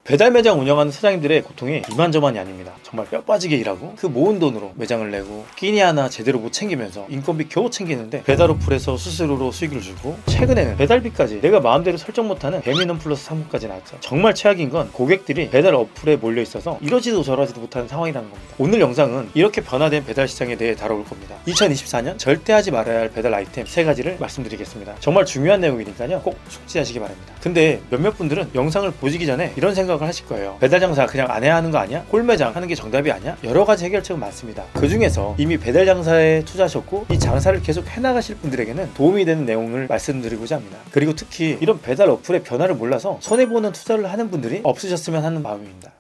배달 매장 운영하는 사장님들의 고통이 이만저만이 아닙니다. 정말 뼈 빠지게 일하고 그 모은 돈으로 매장을 내고 끼니 하나 제대로 못 챙기면서 인건비 겨우 챙기는데 배달 어플에서 수수료로 수익을 주고, 최근에는 배달비까지 내가 마음대로 설정 못하는 배민원 플러스 상품까지 나왔죠. 정말 최악인 건 고객들이 배달 어플에 몰려 있어서 이러지도 저러지도 못하는 상황이라는 겁니다. 오늘 영상은 이렇게 변화된 배달 시장에 대해 다뤄볼 겁니다. 2024년 절대 하지 말아야 할 배달 아이템 3가지를 말씀드리겠습니다. 정말 중요한 내용이니까요, 꼭 숙지하시기 바랍니다. 근데 몇몇 분들은 영상을 보시기 전에 이런 생각을 하실 거예요. 배달 장사 그냥 안 해야 하는 거 아니야? 홀매장 하는 게 정답이 아니야? 여러 가지 해결책은 많습니다. 그 중에서 이미 배달 장사에 투자하셨고 이 장사를 계속 해나가실 분들에게는 도움이 되는 내용을 말씀드리고자 합니다. 그리고 특히 이런 배달 어플의 변화를 몰라서 손해보는 투자를 하는 분들이 없으셨으면 하는 마음입니다.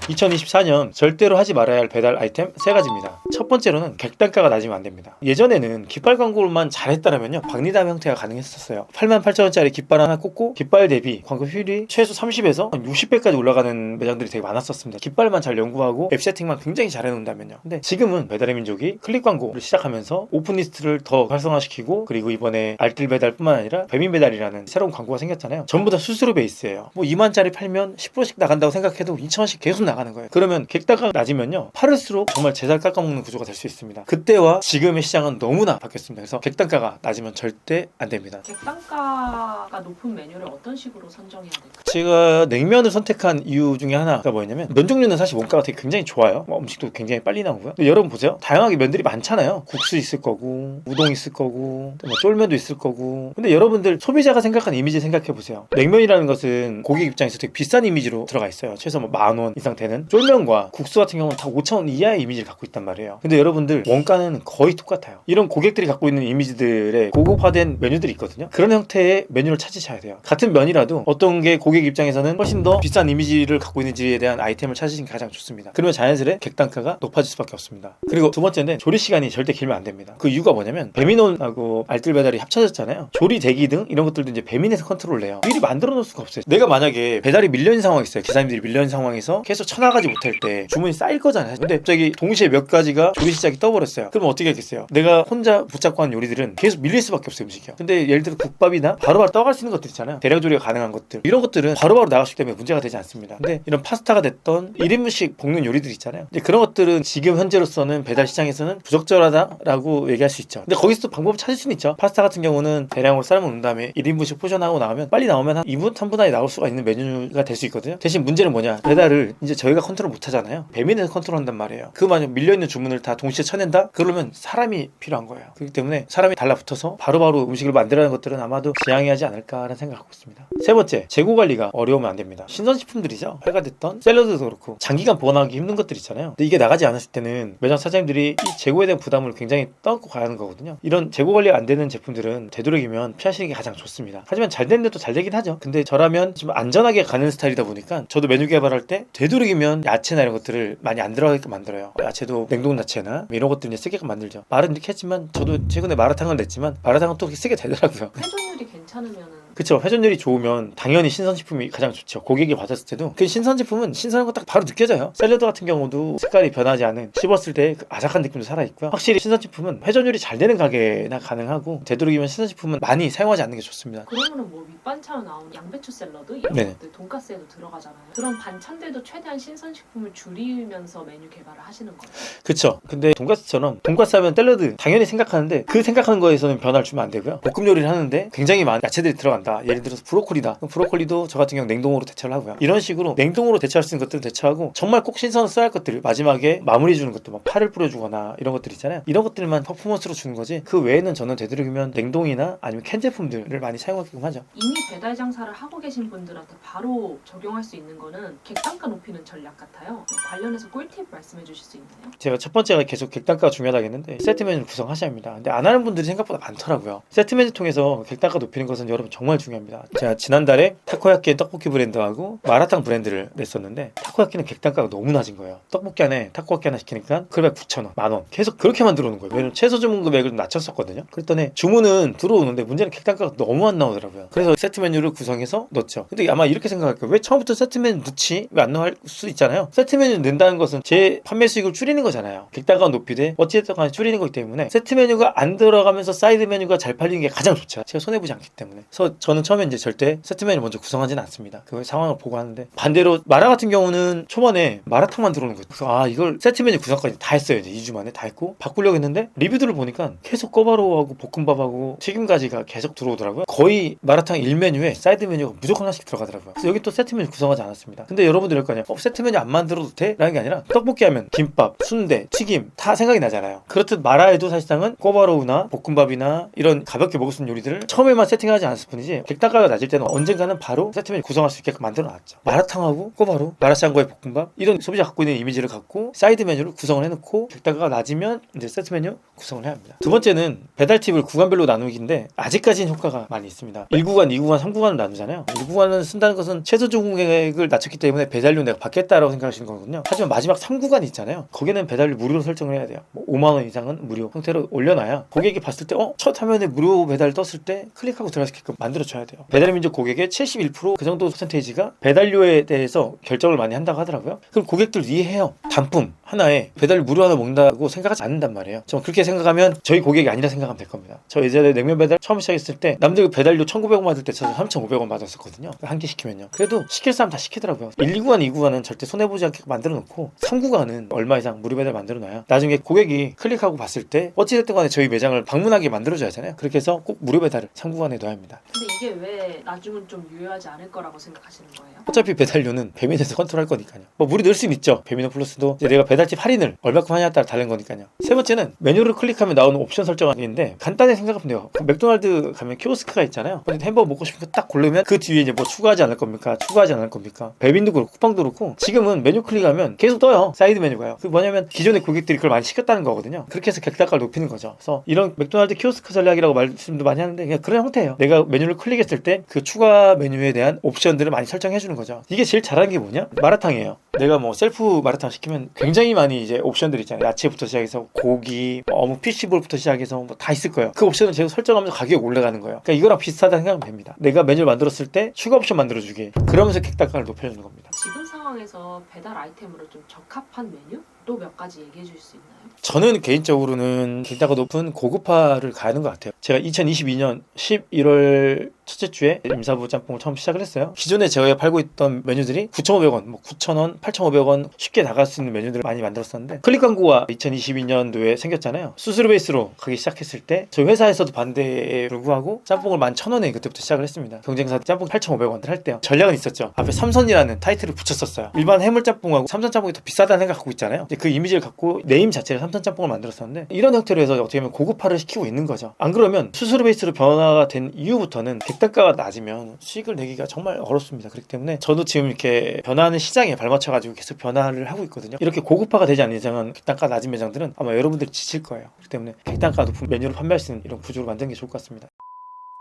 2024년 절대로 하지 말아야 할 배달 아이템 3가지입니다. 첫 번째로는 객단가가 낮으면 안 됩니다. 예전에는 깃발 광고만 잘했다면요, 박리담 형태가 가능했었어요. 88,000원짜리 깃발 하나 꽂고 깃발 대비 광고 효율이 최소 30에서 60배까지 올라가는 매장들이 되게 많았었습니다. 깃발만 잘 연구하고 앱 세팅만 굉장히 잘 해놓는다면요. 근데 지금은 배달의 민족이 클릭 광고를 시작하면서 오픈 리스트를 더 활성화시키고, 그리고 이번에 알뜰 배달뿐만 아니라 배민 배달이라는 새로운 광고가 생겼잖아요. 전부 다 수수료 베이스예요. 뭐 2만짜리 팔면 10%씩 나간다고 생각해도 2,000원씩 계속 나가는 거예요. 그러면 객단가가 낮으면요, 팔을수록 정말 제살 깎아먹는 구조가 될 수 있습니다. 그때와 지금의 시장은 너무나 바뀌었습니다. 그래서 객단가가 낮으면 절대 안 됩니다. 객단가가 높은 메뉴를 어떤 식으로 선정해야 될까요? 제가 냉면을 선택한 이유 중에 하나가 뭐였냐면, 면 종류는 사실 원가가 되게 굉장히 좋아요. 음식도 굉장히 빨리 나오고요. 근데 여러분 보세요, 다양하게 면들이 많잖아요. 국수 있을 거고, 우동 있을 거고, 뭐 쫄면도 있을 거고. 근데 여러분들 소비자가 생각하는 이미지 생각해보세요. 냉면이라는 것은 고객 입장에서 되게 비싼 이미지로 들어가 있어요. 최소 뭐 10,000원 이상 되는. 쫄면과 국수 같은 경우는 다 5,000원 이하의 이미지를 갖고 있단 말이에요. 근데 여러분들 원가는 거의 똑같아요. 이런 고객들이 갖고 있는 이미지들의 고급화된 메뉴들이 있거든요. 그런 형태의 메뉴를 찾으셔야 돼요. 같은 면이라도 어떤 게 고객 입장에서는 훨씬 더 비싼 이미지를 갖고 있는지에 대한 아이템을 찾으시는 게 가장 좋습니다. 그러면 자연스레 객단가가 높아질 수밖에 없습니다. 그리고 두 번째는 조리 시간이 절대 길면 안 됩니다. 그 이유가 뭐냐면, 배민원하고 알뜰 배달이 합쳐졌잖아요. 조리 대기 등 이런 것들도 이제 배민에서 컨트롤을 해요. 미리 만들어 놓을 수가 없어요. 내가 만약에 배달이 밀려 있는 상황이 있어요. 기사님들이 밀려 있는 상황에서 계속 쳐나가지 못할 때 주문이 쌓일 거잖아요. 근데 갑자기 동시에 몇 가지가 조리 시작이 떠버렸어요. 그럼 어떻게 하겠어요? 내가 혼자 붙잡고 하는 요리들은 계속 밀릴 수밖에 없어요. 음식이요. 근데 예를 들어 국밥이나 바로바로 떠갈 수 있는 것들 있잖아요. 대량 조리가 가능한 것들, 이런 것들은 바로바로 나갈 수 있기 때문에 문제가 되지 않습니다. 근데 이런 파스타가 됐던 1인분씩 볶는 요리들 있잖아요. 근데 그런 것들은 지금 현재로서는 배달 시장에서는 부적절하다라고 얘기할 수 있죠. 근데 거기서 또 방법을 찾을 수는 있죠. 파스타 같은 경우는 대량으로 삶아 놓은 다음에 1인분씩 포션하고 나오면 빨리 나오면 한 2분, 3분 안에 나올 수가 있는 메뉴가 될 수 있거든요. 대신 문제는 뭐냐, 배달을 이제 저희가 컨트롤 못 하잖아요. 배민에서 컨트롤한단 말이에요. 그 만약 밀려있는 주문을 다 동시에 쳐낸다? 그러면 사람이 필요한 거예요. 그렇기 때문에 사람이 달라붙어서 바로바로 음식을 만들어내는 것들은 아마도 지양해야지 않을까라는 생각을 하고 있습니다. 세 번째, 재고 관리가 어려우면 안 됩니다. 신선식품들이죠. 회가 됐던 샐러드도 그렇고 장기간 보관하기 힘든 것들 있잖아요. 근데 이게 나가지 않았을 때는 매장 사장님들이 이 재고에 대한 부담을 굉장히 떠안고 가야 하는 거거든요. 이런 재고 관리가 안 되는 제품들은 되도록이면 피하시는 게 가장 좋습니다. 하지만 잘 되는 데도 잘 되긴 하죠. 근데 저라면 좀 안전하게 가는 스타일이다 보니까 저도 메뉴 개발할 때 되도록이면 야채나 이런 것들을 많이 안 들어가게끔 만들어요. 야채도 냉동 야채나 이런 것들 이제 쓰게끔 만들죠. 말은 이렇게 했지만 저도 최근에 마라탕을 냈지만 마라탕은 또 쓰게 되더라고요. 회전율이 괜찮으면은 그쵸. 회전율이 좋으면 당연히 신선식품이 가장 좋죠. 고객이 받았을 때도 그 신선제품은 신선한 거 딱 바로 느껴져요. 샐러드 같은 경우도 색깔이 변하지 않은, 씹었을 때 그 아삭한 느낌도 살아있고요. 확실히 신선제품은 회전율이 잘 되는 가게나 가능하고, 되도록이면 신선제품은 많이 사용하지 않는 게 좋습니다. 그러면은 뭐 밑반찬으로 나오는 양배추 샐러드 이런 네네. 것들 돈가스에도 들어가잖아요. 그런 반찬들도 최대한 신선식품을 줄이면서 메뉴 개발을 하시는 거예요. 그쵸. 근데 돈가스처럼 돈가스 하면 샐러드 당연히 생각하는데 그 생각하는 거에서는 변화를 주면 안 되고요. 볶음 요리를 하는데 굉장히 많은 야채들이 들어간다. 예를 들어서 브로콜리다. 그럼 브로콜리도 저 같은 경우 냉동으로 대처를 하고요. 이런 식으로 냉동으로 대처할 수 있는 것들은 대처하고, 정말 꼭 신선을 써야 할 것들 마지막에 마무리 주는 것도 막 파를 뿌려주거나 이런 것들 있잖아요. 이런 것들만 퍼포먼스로 주는 거지, 그 외에는 저는 되도록이면 냉동이나 아니면 캔 제품들을 많이 사용하게끔 하죠. 이미 배달 장사를 하고 계신 분들한테 바로 적용할 수 있는 거는 객단가 높이는 전략 같아요. 관련해서 꿀팁 말씀해 주실 수 있나요? 제가 첫 번째가 계속 객단가가 중요하다고 했는데, 세트 메뉴를 구성하셔야 합니다. 근데 안 하는 분들이 생각보다 많더라고요. 세트 메뉴 통해서 객단가 높이는 것은 여러분 정말 중요합니다. 제가 지난달에 타코야끼 떡볶이 브랜드하고 마라탕 브랜드를 냈었는데, 타코야끼는 객단가가 너무 낮은 거예요. 떡볶이 안에 타코야끼 하나 시키니까 그러면 9,000원, 만원 계속 그렇게만 들어오는 거예요. 왜냐면 최소 주문 금액을 낮췄었거든요. 그랬더니 주문은 들어오는데 문제는 객단가가 너무 안 나오더라고요. 그래서 세트 메뉴를 구성해서 넣었죠. 근데 아마 이렇게 생각할 거예요. 왜 처음부터 세트 메뉴 넣지? 왜 안 넣을 수 있잖아요. 세트 메뉴 넣는다는 것은 제 판매 수익을 줄이는 거잖아요. 객단가 높이되 어찌됐든 간에 줄이는 거기 때문에 세트 메뉴가 안 들어가면서 사이드 메뉴가 잘 팔리는 게 가장 좋죠. 제가 손해보지 않기 때문에. 그래서 저는 처음에 이제 절대 세트 메뉴를 먼저 구성하지는 않습니다. 그 상황을 보고 하는데, 반대로 마라 같은 경우는 초반에 마라탕만 들어오는 거죠. 그래서 이걸 세트 메뉴 구성까지 다 했어요. 이제 2주 만에 다 했고 바꾸려고 했는데 리뷰들을 보니까 계속 꼬바로우하고 볶음밥하고 튀김가지가 계속 들어오더라고요. 거의 마라탕 1메뉴에 사이드 메뉴가 무조건 하나씩 들어가더라고요. 그래서 여기 또 세트 메뉴 구성하지 않았습니다. 근데 여러분들 이럴 거 아니에요. 세트 메뉴 안 만들어도 돼? 라는 게 아니라 떡볶이 하면 김밥, 순대, 튀김 다 생각이 나잖아요. 그렇듯 마라에도 사실상은 꼬바로우나 볶음밥이나 이런 가볍게 먹을 수 있는 요리들을 처음에만 세팅하지 않았을 뿐이지, 객단가가 낮을 때는 언젠가는 바로 세트 메뉴 구성할 수 있게끔 만들어 놨죠. 마라탕하고 꼬바로우, 마라샹궈의 볶음밥, 이런 소비자 갖고 있는 이미지를 갖고 사이드 메뉴를 구성을 해놓고 객단가가 낮으면 이제 세트 메뉴 구성을 해야 합니다. 두 번째는 배달 팁을 구간별로 나누기인데, 아직까지는 효과가 많이 있습니다. 1구간, 2구간, 3구간을 나누잖아요. 1구간을 쓴다는 것은 최소 주문액을 낮췄기 때문에 배달료 내가 받겠다라고 생각하시는 거거든요. 하지만 마지막 3구간 있잖아요. 거기는 배달료 무료로 설정을 해야 돼요. 뭐 5만 원 이상은 무료 형태로 올려놔야 고객이 봤을 때 첫 화면에 무료 배달 떴을 때 클릭하고 들어가게끔 만들어줘야 돼요. 배달민족 고객의 71% 그 정도 퍼센테이지가 배달료에 대해서 결정을 많이 한다고 하더라고요. 그럼 고객들 이해해요. 단품 하나에 배달료 무료 하나 먹는다고 생각하지 않는단 말이에요. 저 그렇게 생각하면 저희 고객이 아니라 생각하면 될 겁니다. 저 예전에 냉면 배달 처음 시작했을 때 남들 배달료 1,900원 받을 때 저도 3,500원 받았었거든요. 한 개 시키면요. 그래도 시킬 사람 다 시키더라고요. 1, 2구간, 2구간은 절대 손해보지 않게 만들어 놓고 3구간은 얼마 이상 무료 배달 만들어 놔요. 나중에 고객이 클릭하고 봤을 때 어찌됐든 간에 저희 매장을 방문하게 만들어줘야 하잖아요. 그렇게 해서 꼭 무료 배달을 3구간에 넣어야 합니다. 근데 이게 왜 나중은 좀 유효하지 않을 거라고 생각하시는 거예요? 어차피 배달료는 배민에서 컨트롤할 거니까요. 뭐 무리 넣을 수는 있죠. 배민호 플러스도 이제 내가 배달팁 할인을 얼마큼 하냐에 따라 다른 거니까요. 세 번째는 메뉴를 클릭하면 나오는 옵션 설정하기인데, 간단히 생각하면 돼요. 맥도날드 가면 키오스크가 있잖아요. 햄버거 먹고 싶은 거 딱 고르면 그 뒤에 이제 뭐 추가하지 않을 겁니까? 추가하지 않을 겁니까? 배민도 그렇고 쿠팡도 그렇고 지금은 메뉴 클릭하면 계속 떠요. 사이드 메뉴가요. 그 뭐냐면 기존의 고객들이 그걸 많이 시켰다는 거거든요. 그렇게 해서 객단가를 높이는 거죠. 그래서 이런 맥도날드 키오스크 전략이라고 말씀도 많이 하는데 그냥 그런 형태예요. 내가 메뉴를 클릭했을 때 그 추가 메뉴에 대한 옵션들을 많이 설정해 주는 거죠. 이게 제일 잘하는 게 뭐냐? 마라탕이에요. 내가 뭐 셀프 마라탕 시키면 굉장히 많이 이제 옵션들 있잖아요. 야채부터 시작해서 고기, 어묵 피쉬볼부터 시작해서 뭐 다 있을 거예요. 그 옵션을 제가 설정하면서 가격이 올라가는 거예요. 그러니까 이거랑 비슷하다 생각하면 됩니다. 내가 메뉴를 만들었을 때 추가 옵션 만들어주기, 그러면서 객단가를 높여주는 겁니다. 지금 상황에서 배달 아이템으로 좀 적합한 메뉴? 또 몇 가지 얘기해 주실 수 있나요? 저는 개인적으로는 객단가 높은 고급화를 가는 것 같아요. 제가 2022년 11월 첫째 주에 임사부 짬뽕을 처음 시작을 했어요. 기존에 제가 팔고 있던 메뉴들이 9,500원, 뭐 9,000원, 8,500원 쉽게 나갈 수 있는 메뉴들을 많이 만들었었는데, 클릭 광고가 2022년도에 생겼잖아요. 수수료 베이스로 가기 시작했을 때 저희 회사에서도 반대에 불구하고 짬뽕을 11,000원에 그때부터 시작을 했습니다. 경쟁사 짬뽕 8,500원들 할 때요. 전략은 있었죠. 앞에 삼선이라는 타이틀을 붙였었어요. 일반 해물짬뽕하고 삼선짬뽕이 더 비싸다는 생각 갖고 있잖아요. 그 이미지를 갖고 네임 자체를 삼선짬뽕을 만들었었는데, 이런 형태로 해서 어떻게 보면 고급화를 시키고 있는 거죠. 안 그러면 수수료 베이스로 변화가 된 이후부터는 객단가가 낮으면 수익을 내기가 정말 어렵습니다. 그렇기 때문에 저도 지금 이렇게 변화하는 시장에 발맞춰가지고 계속 변화를 하고 있거든요. 이렇게 고급화가 되지 않는 이상은 객단가 낮은 매장들은 아마 여러분들이 지칠 거예요. 그렇기 때문에 객단가 높은 메뉴를 판매할 수 있는 이런 구조를 만드는 게 좋을 것 같습니다.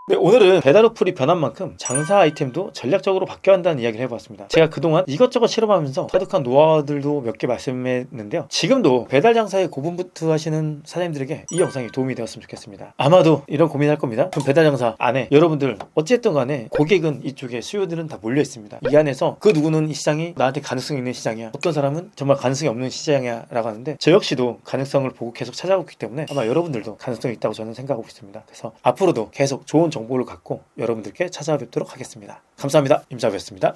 네, 오늘은 배달 어플이 변한 만큼 장사 아이템도 전략적으로 바뀌어야 한다는 이야기를 해보았습니다. 제가 그동안 이것저것 실험하면서 터득한 노하우들도 몇 개 말씀했는데요. 지금도 배달 장사에 고분분투하시는 사장님들에게 이 영상이 도움이 되었으면 좋겠습니다. 아마도 이런 고민할 겁니다. 그럼 배달 장사 안에 여러분들 어찌됐든 간에 고객은 이쪽에 수요들은 다 몰려 있습니다. 이 안에서 그 누구는 이 시장이 나한테 가능성이 있는 시장이야, 어떤 사람은 정말 가능성이 없는 시장이야 라고 하는데, 저 역시도 가능성을 보고 계속 찾아오고 있기 때문에 아마 여러분들도 가능성이 있다고 저는 생각하고 있습니다. 그래서 앞으로도 계속 좋은 정보를 갖고 여러분들께 찾아뵙도록 하겠습니다. 감사합니다. 임사부였습니다.